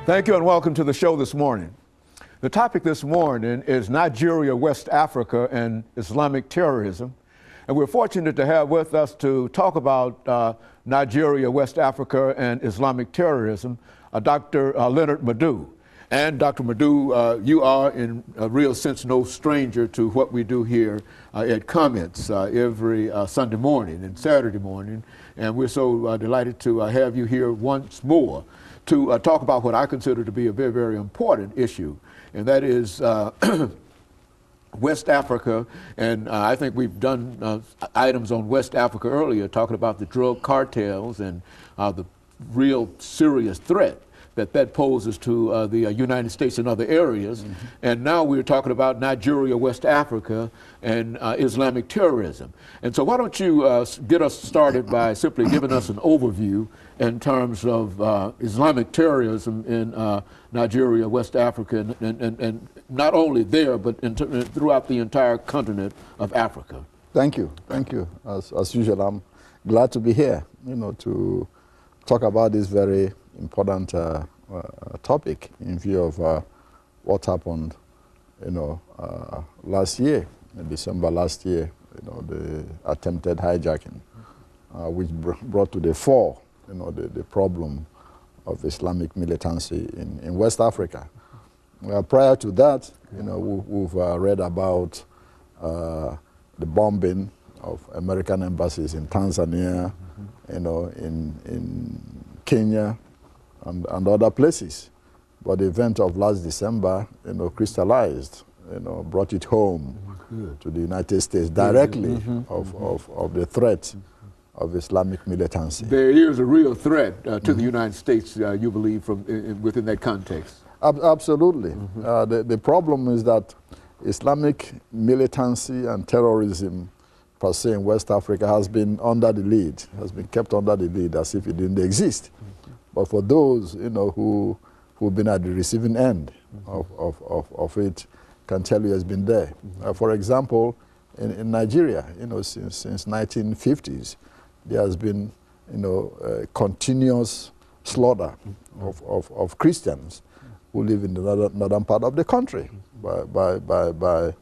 Thank you and welcome to the show this morning. The topic this morning is Nigeria, West Africa, and Islamic terrorism. And we're fortunate to have with us to talk about Nigeria, West Africa, and Islamic terrorism, Dr. LMadu1. And Dr. LMadu1, you are in a real sense no stranger to what we do here at Comments every Sunday morning and Saturday morning. And we're so delighted to have you here once more to talk about what I consider to be a very, very important issue, and that is West Africa. And I think we've done items on West Africa earlier, talking about the drug cartels and the real serious threat that poses to the United States and other areas. Mm-hmm. And now we're talking about Nigeria, West Africa, and Islamic terrorism. And so why don't you get us started by simply giving us an overview in terms of Islamic terrorism in Nigeria, West Africa, and not only there, but throughout the entire continent of Africa. Thank you. Thank you. As usual, I'm glad to be here, to talk about this very important topic in view of what happened, last year, in December last year, the attempted hijacking, which brought to the fore, the problem of Islamic militancy in West Africa. Prior to that, we've read about the bombing of American embassies in Tanzania, in Kenya, and other places. But the event of last December, crystallized, brought it home to the United States directly of the threat of Islamic militancy. There is a real threat to the United States, you believe, from within that context? Absolutely. The problem is that Islamic militancy and terrorism per se in West Africa has been under the lid, has been kept under the lid as if it didn't exist. But for those, who've been at the receiving end of it, can tell you it's been there. For example, in Nigeria, since 1950s, there has been, continuous slaughter of Christians who live in the northern part of the country by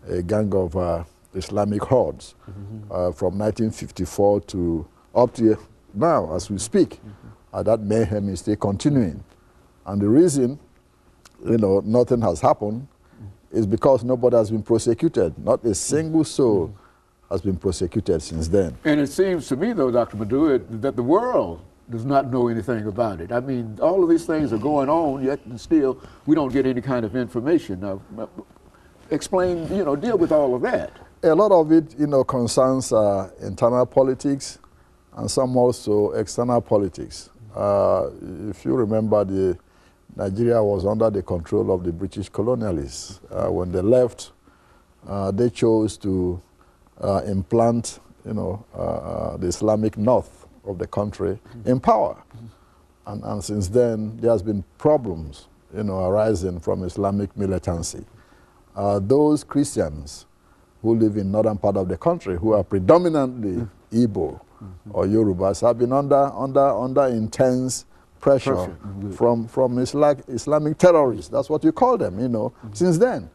a gang of Islamic hordes from 1954 to up to now, as we speak. That mayhem is still continuing. And the reason, nothing has happened is because nobody has been prosecuted. Not a single soul has been prosecuted since then. And it seems to me, though, Dr. LMadu1, that the world does not know anything about it. I mean, all of these things are going on, yet and still we don't get any kind of information. Now, explain, deal with all of that. A lot of it, concerns internal politics and some also external politics. If you remember, Nigeria was under the control of the British colonialists. When they left, they chose to implant, the Islamic north of the country in power. And since then, there has been problems, arising from Islamic militancy. Those Christians who live in northern part of the country, who are predominantly Igbo or Yorubas, have been under intense pressure from Islamic terrorists. That's what you call them, since then.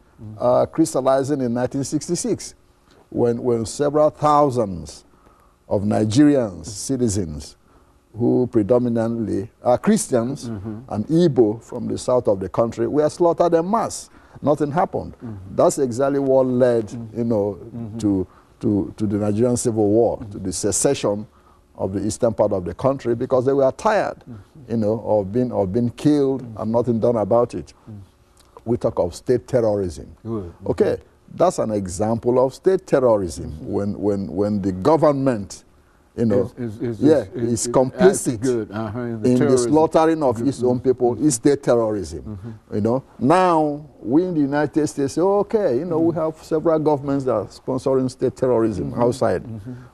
Crystallizing in 1966, when several thousands of Nigerian citizens who predominantly are Christians and Igbo from the south of the country were slaughtered en masse. Nothing happened. That's exactly what led, to the Nigerian Civil War, to the secession of the eastern part of the country, because they were tired, of being killed and nothing done about it. We talk of state terrorism. Okay, that's an example of state terrorism when the government, is complicit in the slaughtering of its own people. Is state terrorism. Now we in the United States say, okay, we have several governments that are sponsoring state terrorism outside,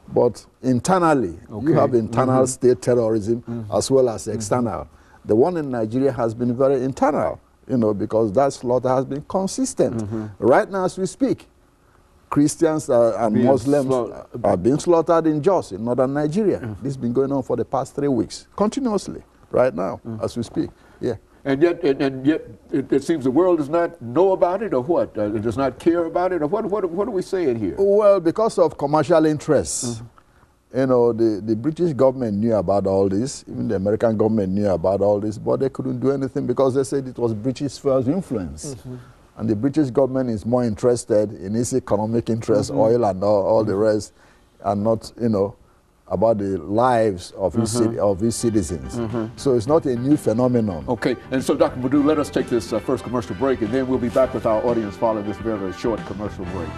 but internally you have internal state terrorism as well as external. The one in Nigeria has been very internal, because that slaughter has been consistent. Right now as we speak, Christians and Muslims are being slaughtered in Jos, in northern Nigeria. This has been going on for the past 3 weeks, continuously, right now, as we speak. Yeah. And yet it seems the world does not know about it, or what? It does not care about it, or what are we saying here? Well, because of commercial interests. You know, the British government knew about all this, even the American government knew about all this, but they couldn't do anything because they said it was British spheres of influence. And the British government is more interested in its economic interests, oil and all the rest, and not, you know, about the lives of his citizens. So it's not a new phenomenon. Okay, and so Dr. LMadu, let us take this first commercial break, and then we'll be back with our audience following this very, very short commercial break.